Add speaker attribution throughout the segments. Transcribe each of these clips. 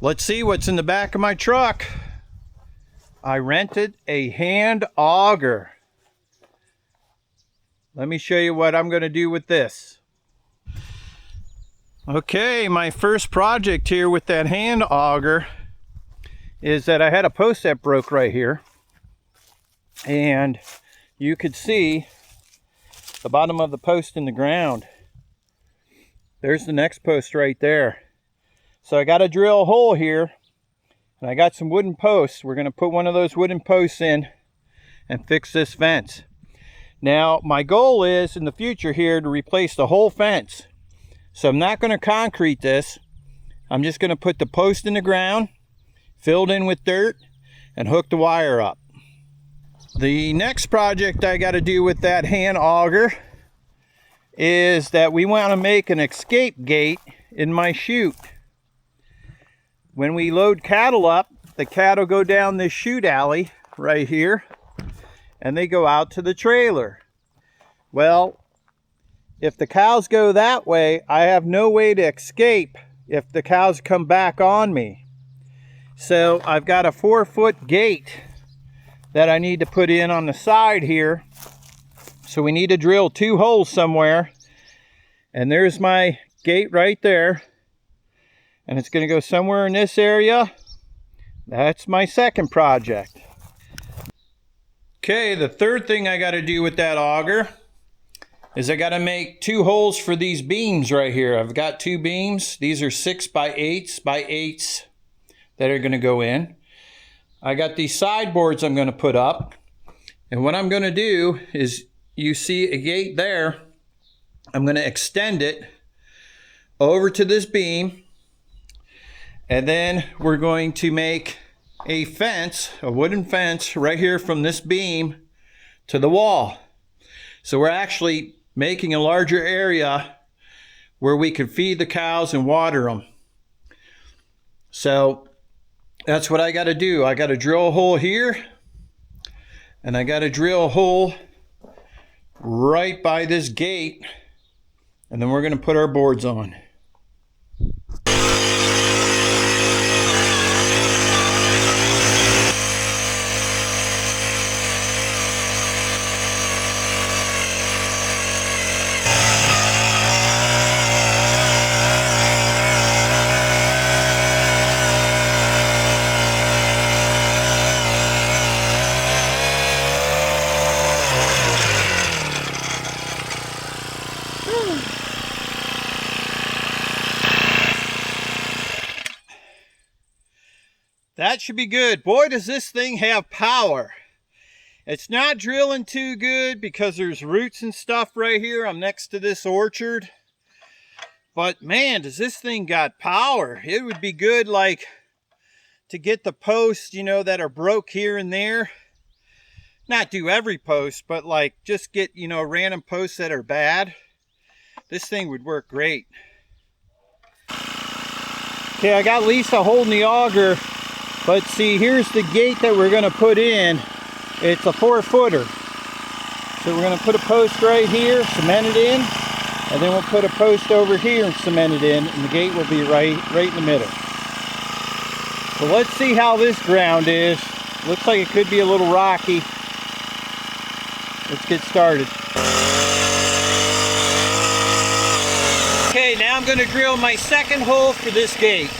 Speaker 1: Let's see what's in the back of my truck. I rented a hand auger. Let me show you what I'm going to do with this. Okay, my first project here with that hand auger is that I had a post that broke right here. And you could see the bottom of the post in the ground. There's the next post right there. So I got to drill a hole here. And I got some wooden posts. We're going to put one of those wooden posts in and fix this fence. Now, my goal is in the future here to replace the whole fence. So I'm not going to concrete this. I'm just going to put the post in the ground, filled in with dirt, and hook the wire up. The next project I got to do with that hand auger is that we want to make an escape gate in my chute. When we load cattle up, the cattle go down this chute alley right here, and they go out to the trailer. Well, if the cows go that way, I have no way to escape if the cows come back on me. So I've got a 4-foot gate that I need to put in on the side here. So we need to drill 2 holes somewhere. And there's my gate right there. And it's going to go somewhere in this area. That's my second project. Okay, the third thing I got to do with that auger is I got to make 2 holes for these beams right here. I've got 2 beams. These are 6 by 8s by 8s that are going to go in. I got these sideboards I'm going to put up. And what I'm going to do is, you see a gate there. I'm going to extend it over to this beam. And then we're going to make a fence, a wooden fence, right here from this beam to the wall. So we're actually making a larger area where we can feed the cows and water them. So that's what I got to do. I got to drill a hole here, and I got to drill a hole right by this gate, and then we're going to put our boards on. That should be good. Boy, does this thing have power. It's not drilling too good because there's roots and stuff right here. I'm next to this orchard. But man, does this thing got power. It would be good, like, to get the posts, you know, that are broke here and there. Not do every post, but like just get, you know, random posts that are bad. This thing would work great. Okay, I got Lisa holding the auger. But see, here's the gate that we're going to put in. It's a 4-footer. So we're going to put a post right here, cement it in, and then we'll put a post over here and cement it in, and the gate will be right in the middle. So let's see how this ground is. Looks like it could be a little rocky. Let's get started. Okay, now I'm going to drill my second hole for this gate.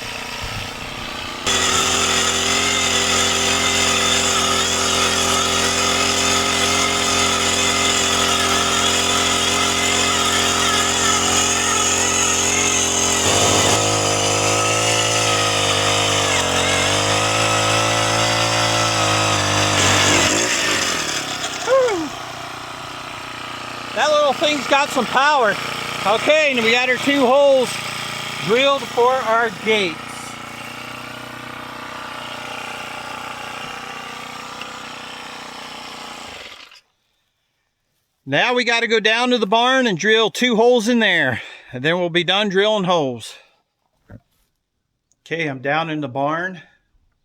Speaker 1: That little thing's got some power. Okay, and we got our 2 holes drilled for our gates. Now we got to go down to the barn and drill 2 holes in there, and then we'll be done drilling holes. Okay, I'm down in the barn.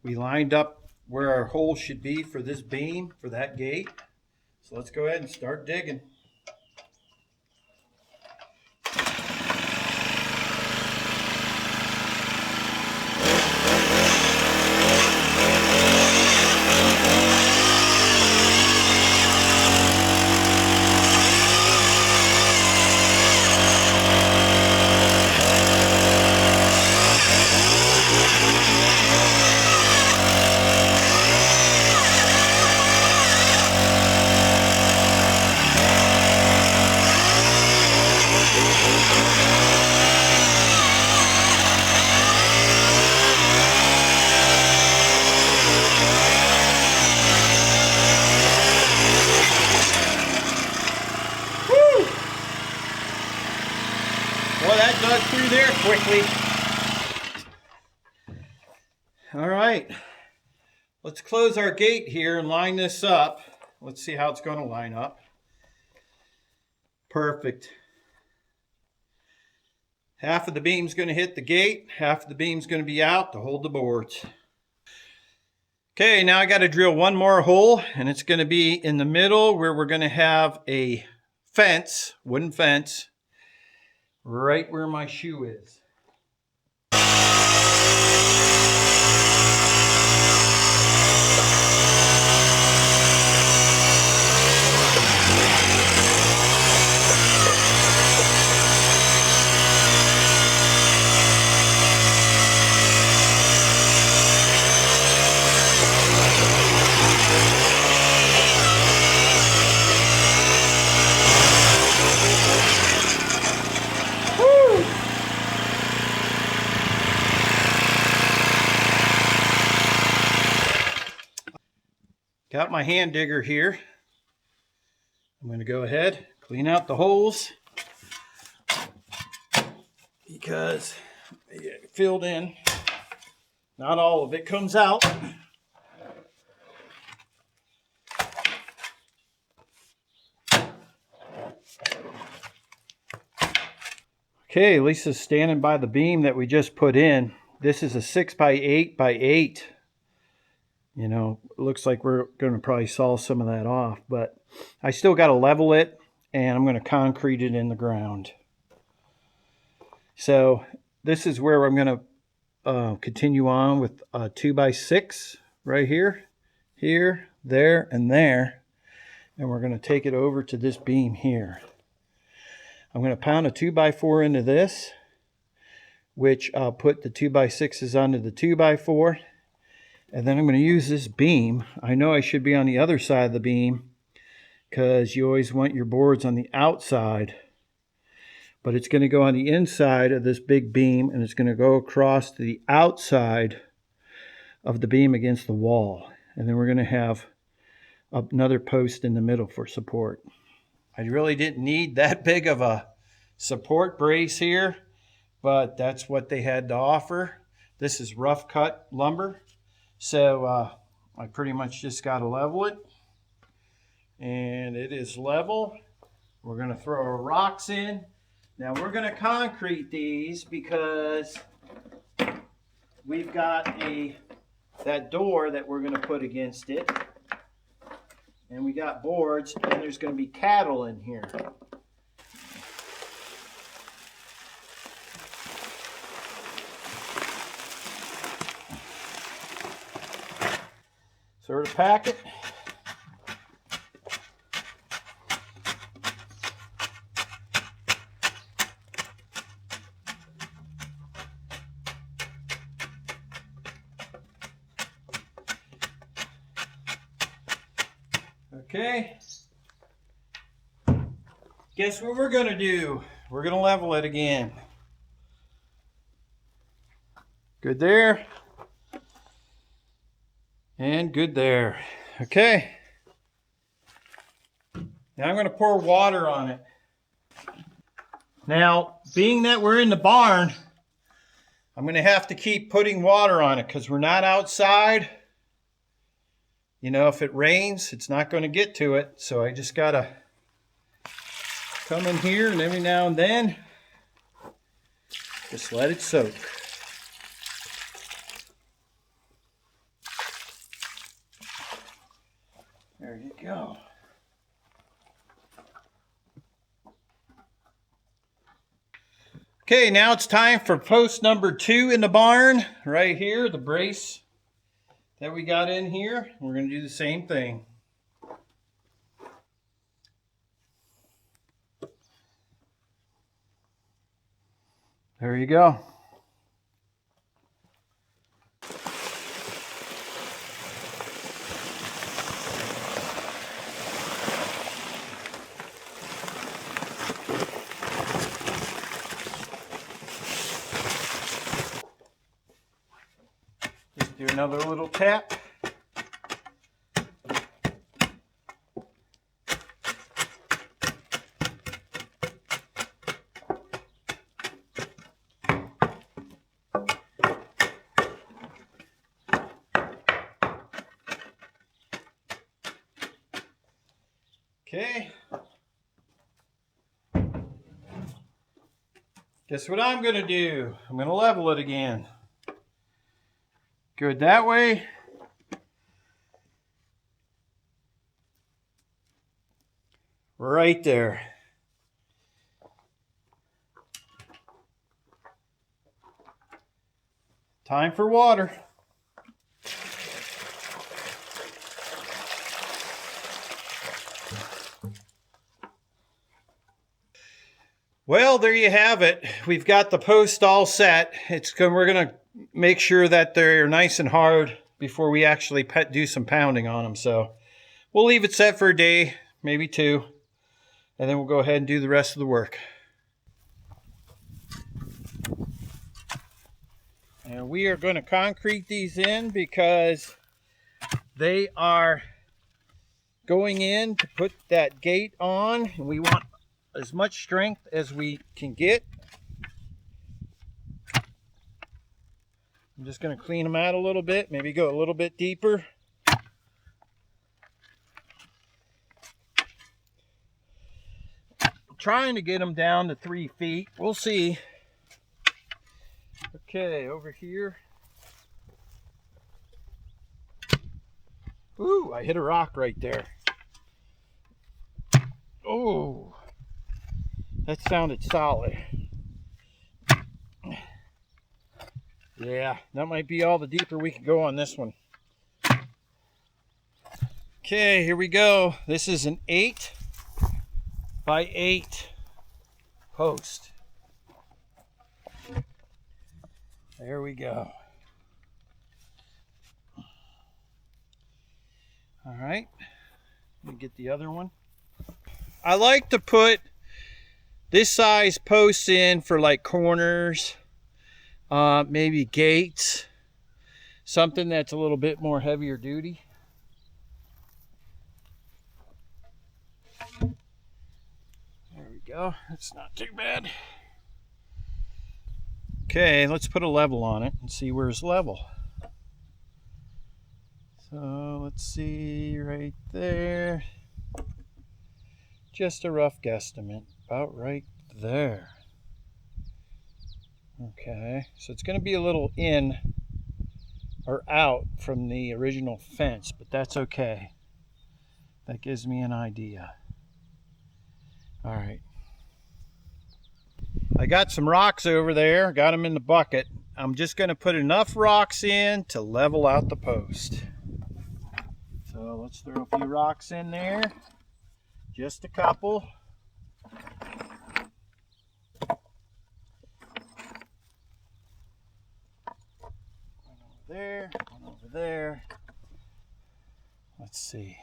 Speaker 1: We lined up where our hole should be for this beam, for that gate. So let's go ahead and start digging. correctly. All right, let's close our gate here and line this up. Let's see how it's going to line up. Perfect. Half of the beam's going to hit the gate, half of the beam's going to be out to hold the boards. Okay, now I got to drill one more hole, and it's going to be in the middle where we're going to have a fence, wooden fence, right where my shoe is. Got my hand digger here. I'm going to go ahead, clean out the holes because they get filled in. Not all of it comes out. Okay, Lisa's standing by the beam that we just put in. This is a 6x8x8. You know, it looks like we're going to probably saw some of that off, but I still got to level it, and I'm going to concrete it in the ground. So this is where I'm going to continue on with a 2x6 right here, here, there, and there. And we're going to take it over to this beam here. I'm going to pound a 2x4 into this, which I'll put the 2x6s onto the 2x4. And then I'm going to use this beam. I know I should be on the other side of the beam because you always want your boards on the outside. But it's going to go on the inside of this big beam, and it's going to go across to the outside of the beam against the wall. And then we're going to have another post in the middle for support. I really didn't need that big of a support brace here, but that's what they had to offer. This is rough cut lumber. So I pretty much just got to level it, and it is level. We're going to throw our rocks in. Now we're going to concrete these because we've got that door that we're going to put against it, and we got boards, and there's going to be cattle in here. So we're to pack it. Okay. Guess what we're going to do? We're going to level it again. Good there. And good there. Okay. Now I'm going to pour water on it. Now, being that we're in the barn, I'm going to have to keep putting water on it because we're not outside. You know, if it rains, it's not going to get to it. So I just got to come in here and every now and then just let it soak. There you go. Okay, now it's time for post number 2 in the barn. Right here, the brace that we got in here. We're going to do the same thing. There you go. Do another little tap. Okay. Guess what I'm going to do? I'm going to level it again. Good that way. Right there. Time for water. Well, there you have it. We've got the post all set. We're going to make sure that they're nice and hard before we actually do some pounding on them. So we'll leave it set for a day, maybe two, and then we'll go ahead and do the rest of the work. And we are going to concrete these in because they are going in to put that gate on, and we want as much strength as we can get. I'm just going to clean them out a little bit, maybe go a little bit deeper. I'm trying to get them down to 3 feet. We'll see. Okay, over here. Ooh, I hit a rock right there. Oh, that sounded solid. Yeah, that might be all the deeper we can go on this one. Okay, here we go. This is an 8 by 8 post. There we go. All right, let me get the other one. I like to put this size posts in for like corners, maybe gates, something that's a little bit more heavier duty. There we go. That's not too bad. Okay, let's put a level on it and see where's level. So let's see right there. Just a rough guesstimate, about right there. Okay, so it's going to be a little in or out from the original fence, but that's okay. That gives me an idea. All right. I got some rocks over there, got them in the bucket. I'm just going to put enough rocks in to level out the post. So let's throw a few rocks in there. Just a couple. One over there, one over there. Let's see.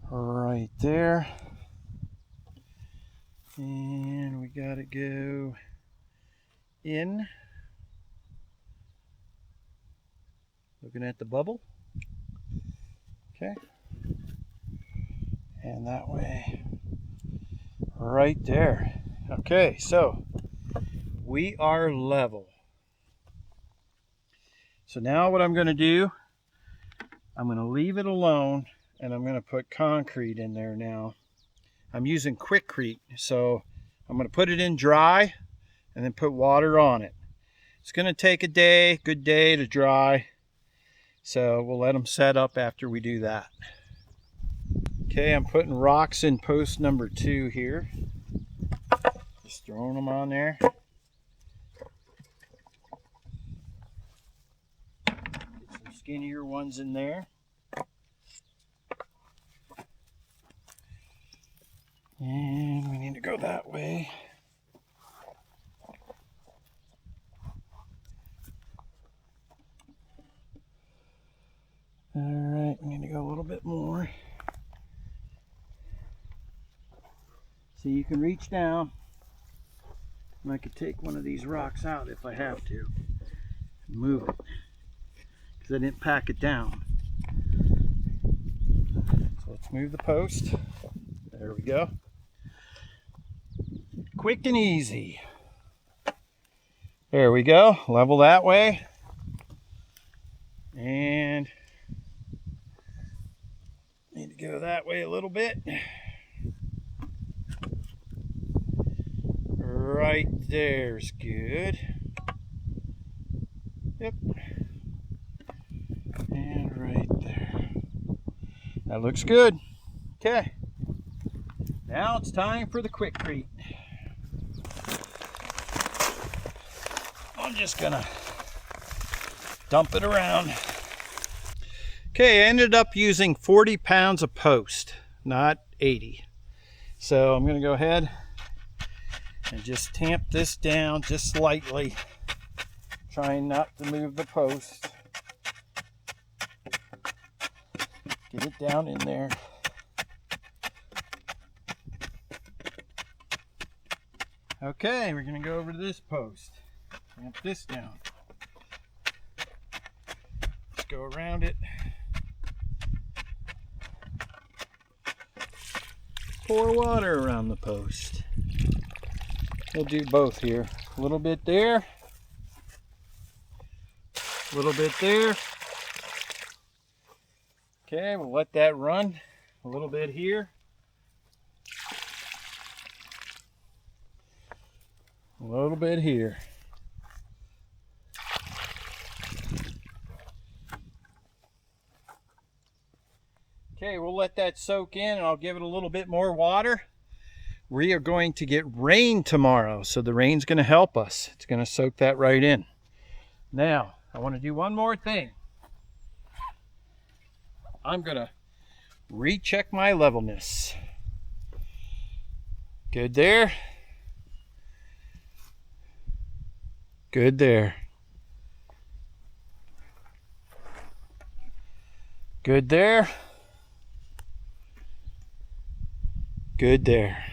Speaker 1: Right there. And we gotta go in. Looking at the bubble. Okay. And that way. Right there. Okay, so we are level. So now what I'm going to do, I'm going to leave it alone and I'm going to put concrete in there now. I'm using Quikrete, so I'm going to put it in dry and then put water on it. It's going to take a day, good day to dry. So we'll let them set up after we do that. Okay, I'm putting rocks in post number 2 here. Just throwing them on there. Get some skinnier ones in there. And we need to go that way. All right, we need to go a little bit more. So you can reach down, and I could take one of these rocks out if I have to, and move it, because I didn't pack it down. So let's move the post. There we go. Quick and easy. There we go, level that way. that way a little bit. Right there's good. Yep. And right there. That looks good. Okay. Now it's time for the Quikrete. I'm just gonna dump it around. Okay, I ended up using 40 pounds of post, not 80. So I'm gonna go ahead and just tamp this down just slightly, trying not to move the post. Get it down in there. Okay, we're gonna go over to this post. Tamp this down. Let's go around it. Pour water around the post. We'll do both here. A little bit there. A little bit there. Okay, we'll let that run. A little bit here. A little bit here. Okay, we'll let that soak in and I'll give it a little bit more water. We are going to get rain tomorrow, so the rain's going to help us. It's going to soak that right in. Now, I want to do one more thing. I'm going to recheck my levelness. Good there. Good there. Good there. Good there.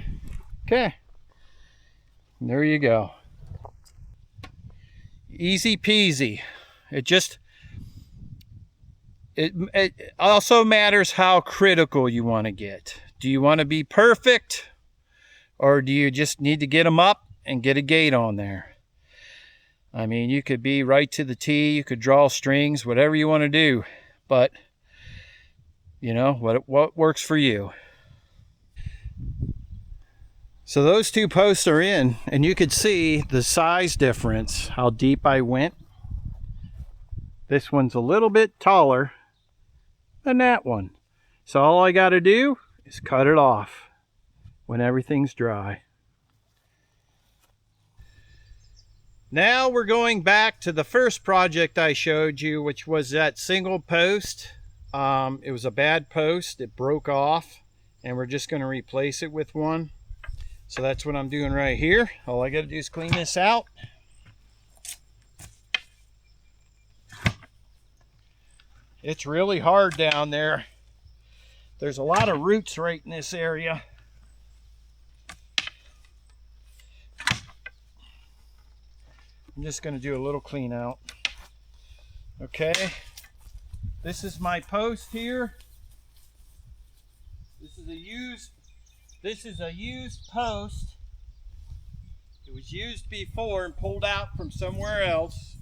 Speaker 1: Okay. And there you go. Easy peasy. It also matters how critical you want to get. Do you want to be perfect, or do you just need to get them up and get a gate on there? I mean, you could be right to the T, you could draw strings, whatever you want to do, but you know what works for you. So those two posts are in, and you could see the size difference, how deep I went. This one's a little bit taller than that one. So all I got to do is cut it off when everything's dry. Now we're going back to the first project I showed you, which was that single post. It was a bad post. It broke off, and we're just going to replace it with one. So that's what I'm doing right here. All I got to do is clean this out. It's really hard down there. There's a lot of roots right in this area. I'm just going to do a little clean out. Okay. This is my post here. This is a used post. It was used before and pulled out from somewhere else.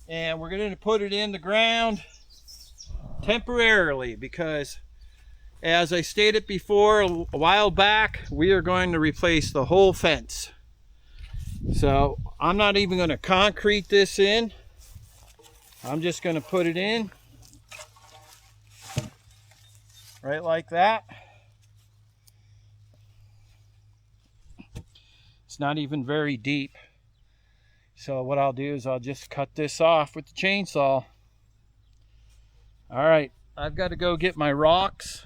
Speaker 1: And we're going to put it in the ground temporarily because, as I stated before a while back, we are going to replace the whole fence. So I'm not even going to concrete this in. I'm just going to put it in right like that. It's not even very deep. So what I'll do is I'll just cut this off with the chainsaw. All right, I've got to go get my rocks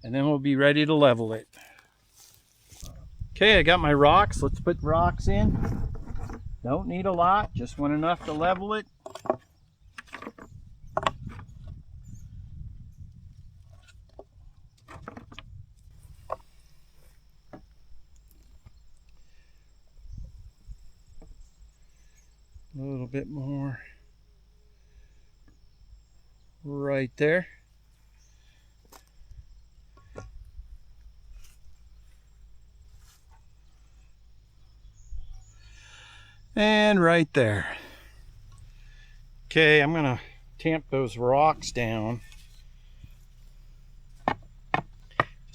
Speaker 1: and then we'll be ready to level it. Okay, I got my rocks. Let's put rocks in. Don't need a lot, just want enough to level it. A little bit more right there. And right there. Okay, I'm gonna tamp those rocks down.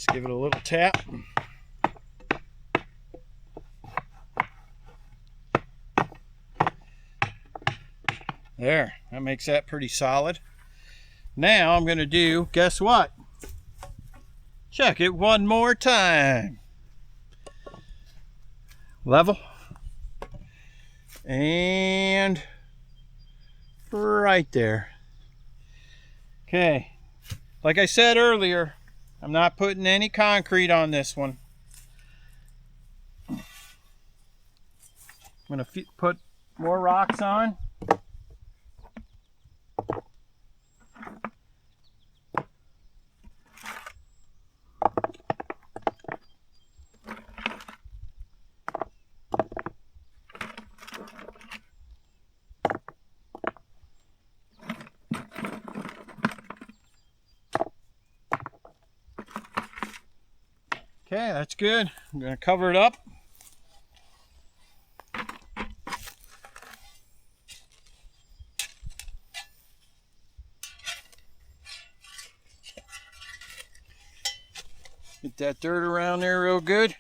Speaker 1: Just give it a little tap. There, that makes that pretty solid. Now I'm going to do, guess what? Check it one more time. Level. And right there. Okay, like I said earlier, I'm not putting any concrete on this one. I'm going to put more rocks on. Okay, that's good. I'm going to cover it up. Get that dirt around there real good.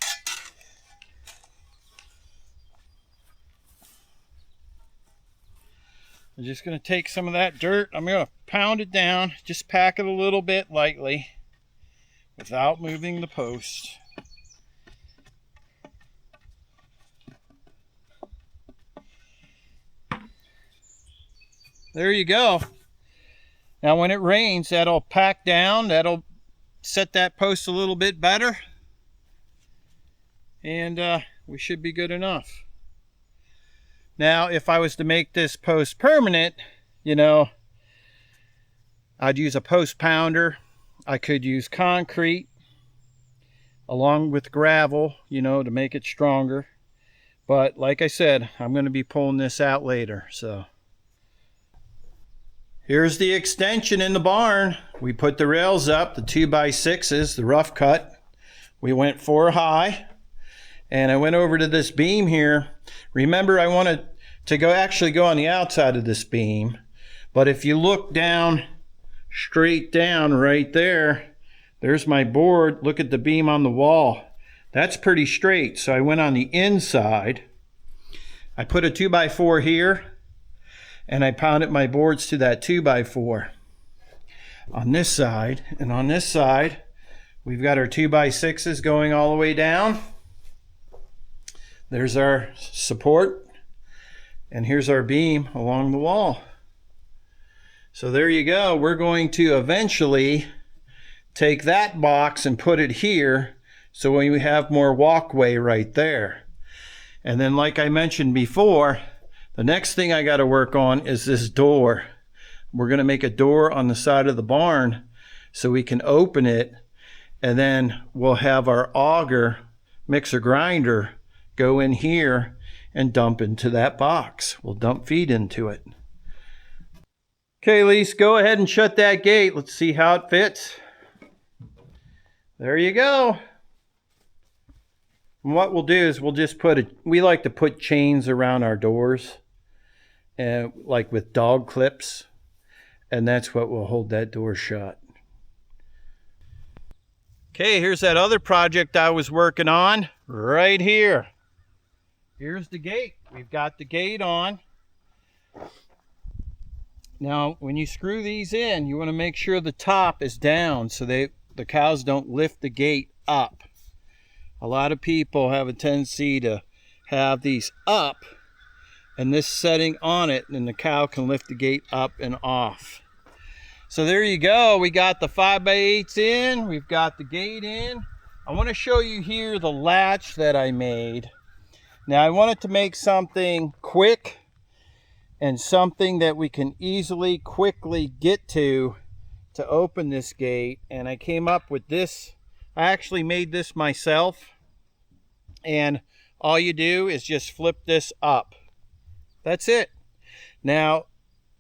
Speaker 1: I'm just going to take some of that dirt. I'm going to pound it down. Just pack it a little bit lightly without moving the post. There you go. Now when it rains, that'll pack down. That'll set that post a little bit better. And we should be good enough. Now, if I was to make this post permanent, you know, I'd use a post pounder. I could use concrete along with gravel, you know, to make it stronger. But like I said, I'm going to be pulling this out later, so. Here's the extension in the barn. We put the rails up, the 2x6s, the rough cut. We went 4 high. And I went over to this beam here. Remember, I wanted to actually go on the outside of this beam. But if you look down, straight down right there, there's my board. Look at the beam on the wall. That's pretty straight. So I went on the inside. I put a 2x4 here. And I pounded my boards to that 2x4 on this side. And on this side, we've got our 2x6s going all the way down. There's our support. And here's our beam along the wall. So there you go. We're going to eventually take that box and put it here so we have more walkway right there. And then like I mentioned before, the next thing I got to work on is this door. We're going to make a door on the side of the barn so we can open it, and then we'll have our auger mixer grinder go in here and dump into that box. We'll dump feed into it. Okay, Lise, go ahead and shut that gate. Let's see how it fits. There you go. And what we'll do is we'll just we like to put chains around our doors, like with dog clips, and that's what will hold that door shut. Okay, here's that other project I was working on right here. Here's the gate. We've got the gate on. Now, when you screw these in, you want to make sure the top is down so the cows don't lift the gate up. A lot of people have a tendency to have these up and this setting on it, and the cow can lift the gate up and off. So there you go. We got the 5x8s in. We've got the gate in. I want to show you here the latch that I made. Now I wanted to make something quick and something that we can easily, quickly get to open this gate. And I came up with this. I actually made this myself. And all you do is just flip this up. That's it. Now,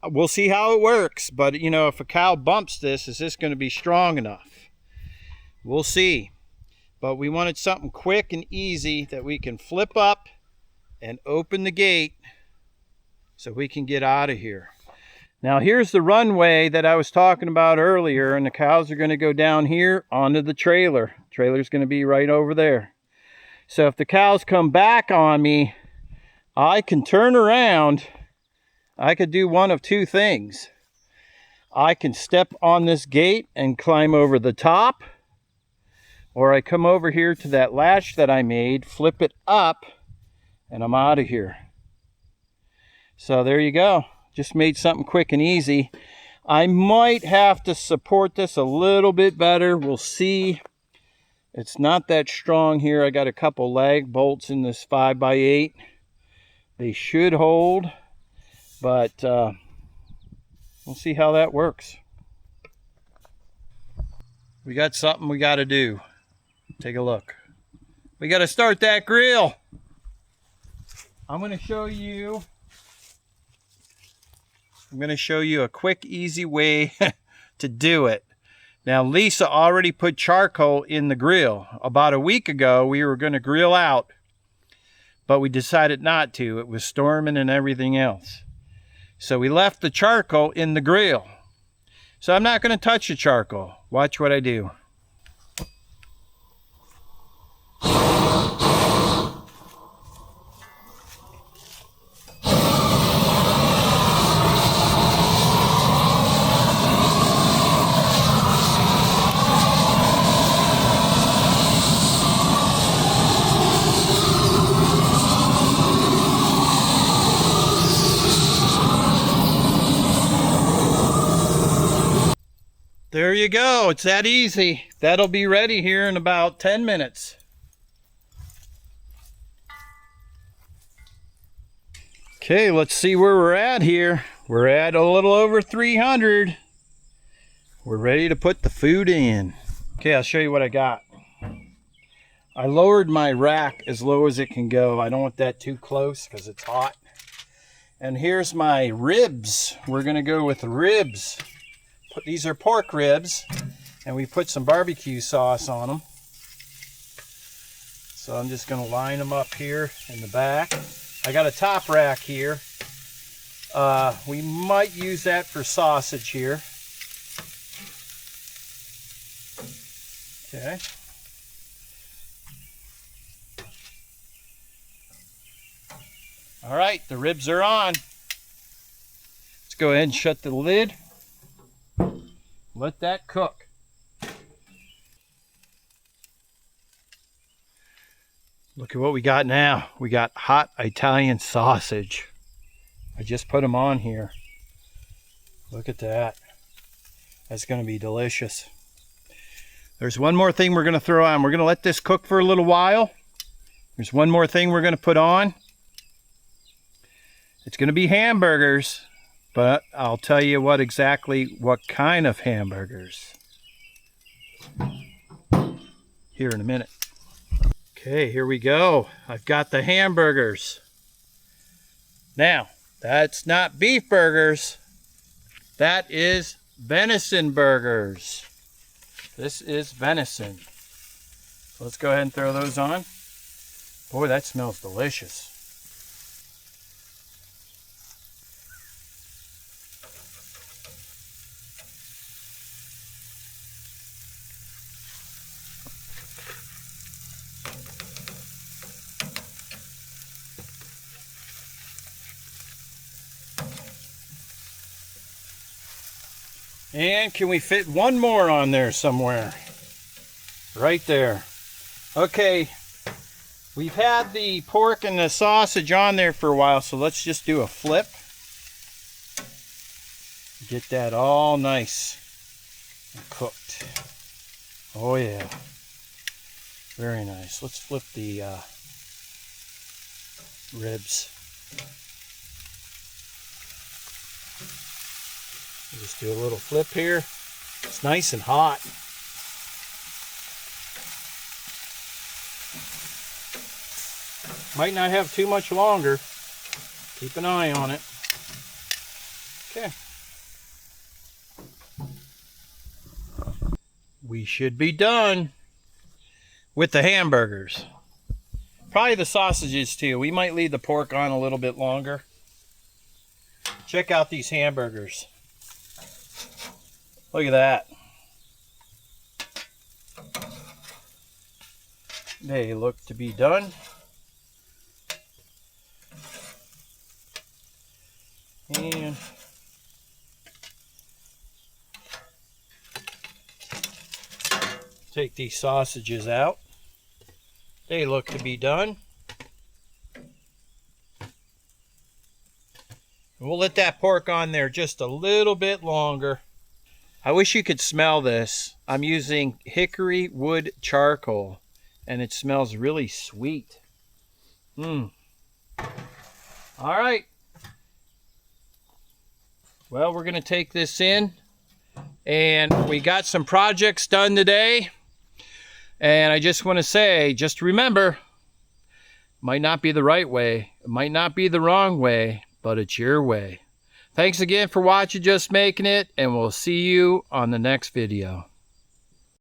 Speaker 1: we'll see how it works. But, you know, if a cow bumps this, is this going to be strong enough? We'll see. But we wanted something quick and easy that we can flip up and open the gate so we can get out of here. Now here's the runway that I was talking about earlier, and the cows are going to go down here onto the trailer. Trailer's going to be right over there. So if the cows come back on me, I can turn around. I could do one of two things. I can step on this gate and climb over the top, or I come over here to that latch that I made, flip it up, and I'm out of here. So there you go. Just made something quick and easy. I might have to support this a little bit better. We'll see. It's not that strong here. I got a couple lag bolts in this 5x8. They should hold, but we'll see how that works. We got something we got to do. Take a look. We got to start that grill. I'm going to show you a quick, easy way to do it. Now, Lisa already put charcoal in the grill. About a week ago, we were going to grill out, but we decided not to. It was storming and everything else. So we left the charcoal in the grill. So I'm not going to touch the charcoal. Watch what I do. There you go. It's that easy. That'll be ready here in about 10 minutes. Okay, let's see where we're at here. We're at a little over 300. We're ready to put the food in. Okay, I'll show you what I got. I lowered my rack as low as it can go. I don't want that too close because it's hot. And here's my ribs. We're going to go with ribs. These are pork ribs, and we put some barbecue sauce on them. So I'm just going to line them up here in the back. I got a top rack here. We might use that for sausage here. Okay. All right, the ribs are on. Let's go ahead and shut the lid. Let that cook. Look at what we got now. We got hot Italian sausage. I just put them on here. Look at that. That's going to be delicious. There's one more thing we're going to throw on. We're going to let this cook for a little while. There's one more thing we're going to put on. It's going to be hamburgers. But I'll tell you what kind of hamburgers here in a minute. Okay, here we go. I've got the hamburgers. Now, that's not beef burgers. That is venison burgers. This is venison. So let's go ahead and throw those on. Boy, that smells delicious. And can we fit one more on there somewhere? Right there. Okay, we've had the pork and the sausage on there for a while, so let's just do a flip. Get that all nice and cooked. Oh yeah, very nice. Let's flip the ribs. Just do a little flip here. It's nice and hot. Might not have too much longer. Keep an eye on it. Okay. We should be done with the hamburgers. Probably the sausages too. We might leave the pork on a little bit longer. Check out these hamburgers. Look at that. They look to be done. And take these sausages out. They look to be done. And we'll let that pork on there just a little bit longer. I wish you could smell this. I'm using hickory wood charcoal, and it smells really sweet. All right. Well, we're going to take this in, and we got some projects done today. And I just want to say, just remember, might not be the right way, it might not be the wrong way, but it's your way. Thanks again for watching Just Making It, and we'll see you on the next video.